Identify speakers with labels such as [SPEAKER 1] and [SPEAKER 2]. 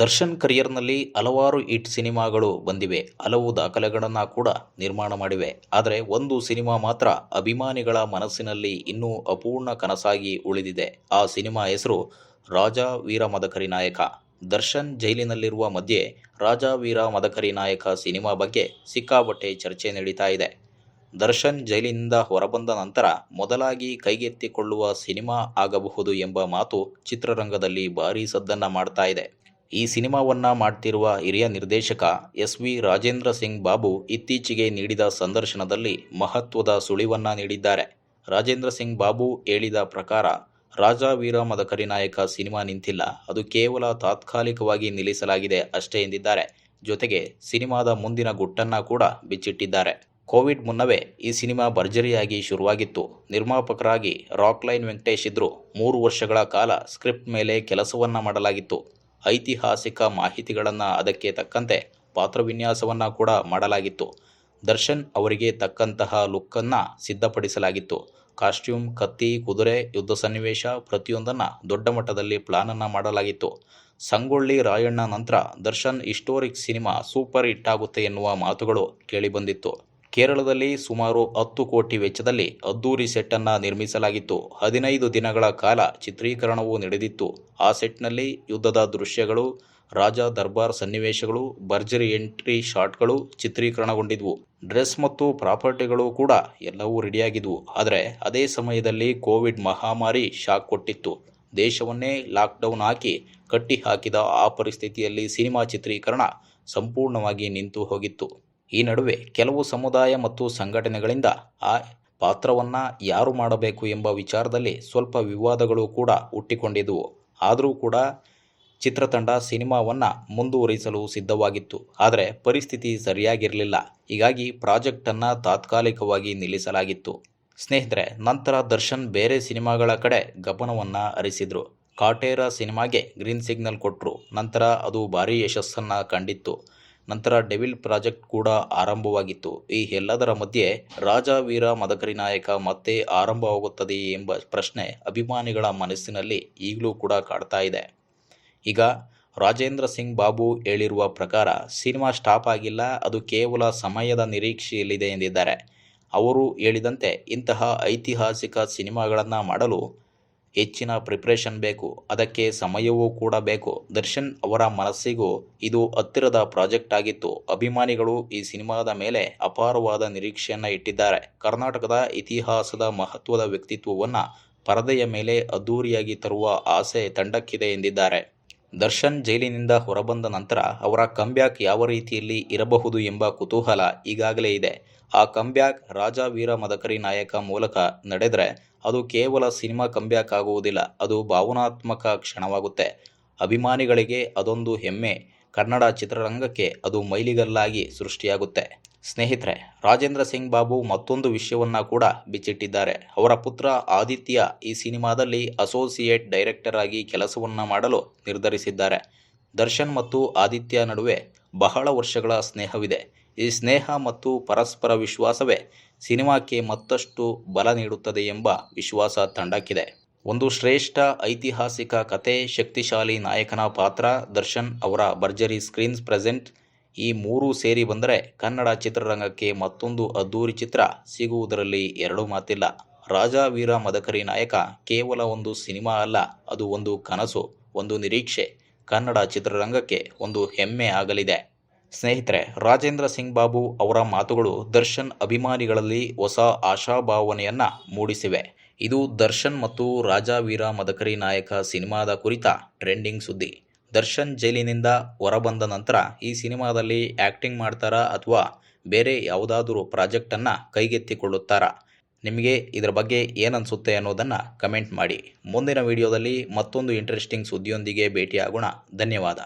[SPEAKER 1] ದರ್ಶನ್ ಕರಿಯರ್ನಲ್ಲಿ ಹಲವಾರು ಹಿಟ್ ಸಿನಿಮಾಗಳು ಬಂದಿವೆ, ಹಲವು ದಾಖಲೆಗಳನ್ನು ಕೂಡ ನಿರ್ಮಾಣ ಮಾಡಿವೆ. ಆದರೆ ಒಂದು ಸಿನಿಮಾ ಮಾತ್ರ ಅಭಿಮಾನಿಗಳ ಮನಸ್ಸಿನಲ್ಲಿ ಇನ್ನೂ ಅಪೂರ್ಣ ಕನಸಾಗಿ ಉಳಿದಿದೆ. ಆ ಸಿನಿಮಾ ಹೆಸರು ರಾಜಾ ವೀರ ಮದಕರಿ ನಾಯಕ. ದರ್ಶನ್ ಜೈಲಿನಲ್ಲಿರುವ ಮಧ್ಯೆ ರಾಜಾ ವೀರ ಮದಕರಿ ನಾಯಕ ಸಿನಿಮಾ ಬಗ್ಗೆ ಸಿಕ್ಕಾಪಟ್ಟೆ ಚರ್ಚೆ ನಡೀತಾ ಇದೆ. ದರ್ಶನ್ ಜೈಲಿನಿಂದ ಹೊರಬಂದ ನಂತರ ಮೊದಲಾಗಿ ಕೈಗೆತ್ತಿಕೊಳ್ಳುವ ಸಿನಿಮಾ ಆಗಬಹುದು ಎಂಬ ಮಾತು ಚಿತ್ರರಂಗದಲ್ಲಿ ಭಾರೀ ಸದ್ದನ್ನ ಮಾಡ್ತಾ ಇದೆ. ಈ ಸಿನಿಮಾವನ್ನ ಮಾಡ್ತಿರುವ ಹಿರಿಯ ನಿರ್ದೇಶಕ ಎಸ್.ವಿ. ರಾಜೇಂದ್ರ ಸಿಂಗ್ ಬಾಬು ಇತ್ತೀಚೆಗೆ ನೀಡಿದ ಸಂದರ್ಶನದಲ್ಲಿ ಮಹತ್ವದ ಸುಳಿವನ್ನ ನೀಡಿದ್ದಾರೆ. ರಾಜೇಂದ್ರ ಸಿಂಗ್ ಬಾಬು ಹೇಳಿದ ಪ್ರಕಾರ, ರಾಜಾ ವೀರ ಮದಕರಿ ನಾಯಕ ಸಿನಿಮಾ ನಿಂತಿಲ್ಲ, ಅದು ಕೇವಲ ತಾತ್ಕಾಲಿಕವಾಗಿ ನಿಲ್ಲಿಸಲಾಗಿದೆ ಅಷ್ಟೇ ಎಂದಿದ್ದಾರೆ. ಜೊತೆಗೆ ಸಿನಿಮಾದ ಮುಂದಿನ ಗುಟ್ಟನ್ನ ಕೂಡ ಬಿಚ್ಚಿಟ್ಟಿದ್ದಾರೆ. ಕೋವಿಡ್ ಮುನ್ನವೇ ಈ ಸಿನಿಮಾ ಭರ್ಜರಿಯಾಗಿ ಶುರುವಾಗಿತ್ತು. ನಿರ್ಮಾಪಕರಾಗಿ ರಾಕ್ಲೈನ್ ವೆಂಕಟೇಶ್ ಇದ್ರು. 3 ವರ್ಷಗಳ ಕಾಲ ಸ್ಕ್ರಿಪ್ಟ್ ಮೇಲೆ ಕೆಲಸವನ್ನ ಮಾಡಲಾಗಿತ್ತು. ಐತಿಹಾಸಿಕ ಮಾಹಿತಿಗಳನ್ನು ಅದಕ್ಕೆ ತಕ್ಕಂತೆ ಪಾತ್ರವಿನ್ಯಾಸವನ್ನ ಕೂಡ ಮಾಡಲಾಗಿತ್ತು. ದರ್ಶನ್ ಅವರಿಗೆ ತಕ್ಕಂತಹ ಲುಕ್ಕನ್ನು ಸಿದ್ಧಪಡಿಸಲಾಗಿತ್ತು. ಕಾಸ್ಟ್ಯೂಮ್, ಕತ್ತಿ, ಕುದುರೆ, ಯುದ್ಧ ಸನ್ನಿವೇಶ ಪ್ರತಿಯೊಂದನ್ನು ದೊಡ್ಡ ಮಟ್ಟದಲ್ಲಿ ಪ್ಲಾನನ್ನು ಮಾಡಲಾಗಿತ್ತು. ಸಂಗೊಳ್ಳಿ ರಾಯಣ್ಣ ನಂತರ Darshan historic cinema super hit ಆಗುತ್ತೆ ಎನ್ನುವ ಮಾತುಗಳು ಕೇಳಿಬಂದಿತ್ತು. ಕೇರಳದಲ್ಲಿ ಸುಮಾರು 10 ಕೋಟಿ ವೆಚ್ಚದಲ್ಲಿ ಅದ್ದೂರಿ ಸೆಟ್ ಅನ್ನ ನಿರ್ಮಿಸಲಾಗಿತ್ತು. 15 ದಿನಗಳ ಕಾಲ ಚಿತ್ರೀಕರಣವೂ ನಡೆದಿತ್ತು. ಆ ಸೆಟ್ನಲ್ಲಿ ಯುದ್ಧದ ದೃಶ್ಯಗಳು, ರಾಜ ದರ್ಬಾರ್ ಸನ್ನಿವೇಶಗಳು, ಭರ್ಜರಿ ಎಂಟ್ರಿ ಶಾಟ್ಗಳು ಚಿತ್ರೀಕರಣಗೊಂಡಿದ್ವು. ಡ್ರೆಸ್ ಮತ್ತು ಪ್ರಾಪರ್ಟಿಗಳು ಕೂಡ ಎಲ್ಲವೂ ರೆಡಿಯಾಗಿದ್ವು. ಆದರೆ ಅದೇ ಸಮಯದಲ್ಲಿ ಕೋವಿಡ್ ಮಹಾಮಾರಿ ಶಾಕ್ ಕೊಟ್ಟಿತ್ತು. ದೇಶವನ್ನೇ ಲಾಕ್ಡೌನ್ ಹಾಕಿ ಕಟ್ಟಿ ಹಾಕಿದ ಆ ಪರಿಸ್ಥಿತಿಯಲ್ಲಿ ಸಿನಿಮಾ ಚಿತ್ರೀಕರಣ ಸಂಪೂರ್ಣವಾಗಿ ನಿಂತು ಹೋಗಿತ್ತು. ಈ ನಡುವೆ ಕೆಲವು ಸಮುದಾಯ ಮತ್ತು ಸಂಘಟನೆಗಳಿಂದ ಆ ಪಾತ್ರವನ್ನ ಯಾರು ಮಾಡಬೇಕು ಎಂಬ ವಿಚಾರದಲ್ಲಿ ಸ್ವಲ್ಪ ವಿವಾದಗಳು ಕೂಡ ಹುಟ್ಟಿಕೊಂಡಿದ್ದವು. ಆದರೂ ಕೂಡ ಚಿತ್ರತಂಡ ಸಿನಿಮಾವನ್ನ ಮುಂದುವರಿಸಲು ಸಿದ್ಧವಾಗಿತ್ತು. ಆದರೆ ಪರಿಸ್ಥಿತಿ ಸರಿಯಾಗಿರಲಿಲ್ಲ. ಹೀಗಾಗಿ ಪ್ರಾಜೆಕ್ಟ್ ಅನ್ನ ತಾತ್ಕಾಲಿಕವಾಗಿ ನಿಲ್ಲಿಸಲಾಗಿತ್ತು. ಸ್ನೇಹಿತರೆ, ನಂತರ ದರ್ಶನ್ ಬೇರೆ ಸಿನಿಮಾಗಳ ಕಡೆ ಗಮನವನ್ನ ಹರಿಸಿದ್ರು. ಕಾಟೇರ ಸಿನಿಮಾಗೆ ಗ್ರೀನ್ ಸಿಗ್ನಲ್ ಕೊಟ್ಟರು. ನಂತರ ಅದು ಭಾರೀ ಯಶಸ್ಸನ್ನ ಕಂಡಿತ್ತು. ನಂತರ ಡೆವಿಲ್ ಪ್ರಾಜೆಕ್ಟ್ ಕೂಡ ಆರಂಭವಾಗಿತ್ತು. ಈ ಎಲ್ಲದರ ಮಧ್ಯೆ ರಾಜಾ ವೀರ ಮದಕರಿ ನಾಯಕ ಮತ್ತೆ ಆರಂಭವಾಗುತ್ತದೆಯೇ ಎಂಬ ಪ್ರಶ್ನೆ ಅಭಿಮಾನಿಗಳ ಮನಸ್ಸಿನಲ್ಲಿ ಈಗಲೂ ಕೂಡ ಕಾಡ್ತಾ ಇದೆ. ಈಗ ರಾಜೇಂದ್ರ ಸಿಂಗ್ ಬಾಬು ಹೇಳಿರುವ ಪ್ರಕಾರ ಸಿನಿಮಾ ಸ್ಟಾಪ್ ಆಗಿಲ್ಲ, ಅದು ಕೇವಲ ಸಮಯದ ನಿರೀಕ್ಷೆಯಲ್ಲಿದೆ ಎಂದಿದ್ದಾರೆ. ಅವರು ಹೇಳಿದಂತೆ ಇಂತಹ ಐತಿಹಾಸಿಕ ಸಿನಿಮಾಗಳನ್ನು ಮಾಡಲು ಹೆಚ್ಚಿನ ಪ್ರಿಪ್ರೇಷನ್ ಬೇಕು, ಅದಕ್ಕೆ ಸಮಯವೂ ಕೂಡ ಬೇಕು. ದರ್ಶನ್ ಅವರ ಮನಸ್ಸಿಗೂ ಇದು ಹತ್ತಿರದ ಪ್ರಾಜೆಕ್ಟ್ ಆಗಿತ್ತು. ಅಭಿಮಾನಿಗಳು ಈ ಸಿನಿಮಾದ ಮೇಲೆ ಅಪಾರವಾದ ನಿರೀಕ್ಷೆಯನ್ನ ಇಟ್ಟಿದ್ದಾರೆ. ಕರ್ನಾಟಕದ ಇತಿಹಾಸದ ಮಹತ್ವದ ವ್ಯಕ್ತಿತ್ವವನ್ನ ಪರದೆಯ ಮೇಲೆ ಅದ್ದೂರಿಯಾಗಿ ತರುವ ಆಸೆ ತಂಡಕ್ಕಿದೆ ಎಂದಿದ್ದಾರೆ. ದರ್ಶನ್ ಜೈಲಿನಿಂದ ಹೊರಬಂದ ನಂತರ ಅವರ ಕಂಬ್ಯಾಕ್ ಯಾವ ರೀತಿಯಲ್ಲಿ ಇರಬಹುದು ಎಂಬ ಕುತೂಹಲ ಈಗಾಗಲೇ ಇದೆ. ಆ ಕಂಬ್ಯಾಕ್ ರಾಜಾ ವೀರ ಮದಕರಿ ನಾಯಕ ಮೂಲಕ ನಡೆದರೆ ಅದು ಕೇವಲ ಸಿನಿಮಾ ಕಂಬ್ಯಾಕ್ ಆಗುವುದಿಲ್ಲ, ಅದು ಭಾವನಾತ್ಮಕ ಕ್ಷಣವಾಗುತ್ತೆ. ಅಭಿಮಾನಿಗಳಿಗೆ ಅದೊಂದು ಹೆಮ್ಮೆ, ಕನ್ನಡ ಚಿತ್ರರಂಗಕ್ಕೆ ಅದು ಮೈಲಿಗಲ್ಲಾಗಿ ಸೃಷ್ಟಿಯಾಗುತ್ತೆ. ಸ್ನೇಹಿತರೆ, ರಾಜೇಂದ್ರ ಸಿಂಗ್ ಬಾಬು ಮತ್ತೊಂದು ವಿಷಯವನ್ನ ಕೂಡ ಬಿಚ್ಚಿಟ್ಟಿದ್ದಾರೆ. ಅವರ ಪುತ್ರ ಆದಿತ್ಯ ಈ ಸಿನಿಮಾದಲ್ಲಿ ಅಸೋಸಿಯೇಟ್ ಡೈರೆಕ್ಟರ್ ಆಗಿ ಕೆಲಸವನ್ನ ಮಾಡಲು ನಿರ್ಧರಿಸಿದ್ದಾರೆ. ದರ್ಶನ್ ಮತ್ತು ಆದಿತ್ಯ ನಡುವೆ ಬಹಳ ವರ್ಷಗಳ ಸ್ನೇಹವಿದೆ. ಈ ಸ್ನೇಹ ಮತ್ತು ಪರಸ್ಪರ ವಿಶ್ವಾಸವೇ ಸಿನಿಮಾಕ್ಕೆ ಮತ್ತಷ್ಟು ಬಲ ನೀಡುತ್ತದೆ ಎಂಬ ವಿಶ್ವಾಸ ತಂಡಕ್ಕಿದೆ. ಒಂದು ಶ್ರೇಷ್ಠ ಐತಿಹಾಸಿಕ ಕತೆ, ಶಕ್ತಿಶಾಲಿ ನಾಯಕನ ಪಾತ್ರ, ದರ್ಶನ್ ಅವರ ಭರ್ಜರಿ ಸ್ಕ್ರೀನ್ ಪ್ರೆಸೆಂಟ್, ಈ ಮೂರೂ ಸೇರಿ ಬಂದರೆ ಕನ್ನಡ ಚಿತ್ರರಂಗಕ್ಕೆ ಮತ್ತೊಂದು ಅದ್ದೂರಿ ಚಿತ್ರ ಸಿಗುವುದರಲ್ಲಿ ಎರಡು ಮಾತಿಲ್ಲ. ರಾಜಾ ವೀರ ಮದಕರಿ ನಾಯಕ ಕೇವಲ ಒಂದು ಸಿನಿಮಾ ಅಲ್ಲ, ಅದು ಒಂದು ಕನಸು, ಒಂದು ನಿರೀಕ್ಷೆ. ಕನ್ನಡ ಚಿತ್ರರಂಗಕ್ಕೆ ಒಂದು ಹೆಮ್ಮೆ ಆಗಲಿದೆ. ಸ್ನೇಹಿತರೆ, ರಾಜೇಂದ್ರ ಸಿಂಗ್ ಬಾಬು ಅವರ ಮಾತುಗಳು ದರ್ಶನ್ ಅಭಿಮಾನಿಗಳಲ್ಲಿ ಹೊಸ ಆಶಾಭಾವನೆಯನ್ನ ಮೂಡಿಸಿವೆ. ಇದು ದರ್ಶನ್ ಮತ್ತು ರಾಜಾ ವೀರ ಮದಕರಿ ನಾಯಕ ಸಿನಿಮಾದ ಕುರಿತ ಟ್ರೆಂಡಿಂಗ್ ಸುದ್ದಿ. ದರ್ಶನ್ ಜೈಲಿನಿಂದ ಹೊರಬಂದ ನಂತರ ಈ ಸಿನಿಮಾದಲ್ಲಿ ಆಕ್ಟಿಂಗ್ ಮಾಡ್ತಾರಾ ಅಥವಾ ಬೇರೆ ಯಾವುದಾದ್ರೂ ಪ್ರಾಜೆಕ್ಟ್ ಅನ್ನ ಕೈಗೆತ್ತಿಕೊಳ್ಳುತ್ತಾರಾ? ನಿಮಗೆ ಇದರ ಬಗ್ಗೆ ಏನನ್ಸುತ್ತೆ ಅನ್ನೋದನ್ನು ಕಮೆಂಟ್ ಮಾಡಿ. ಮುಂದಿನ ವಿಡಿಯೋದಲ್ಲಿ ಮತ್ತೊಂದು ಇಂಟ್ರೆಸ್ಟಿಂಗ್ ಸುದ್ದಿಯೊಂದಿಗೆ ಭೇಟಿಯಾಗೋಣ. ಧನ್ಯವಾದ.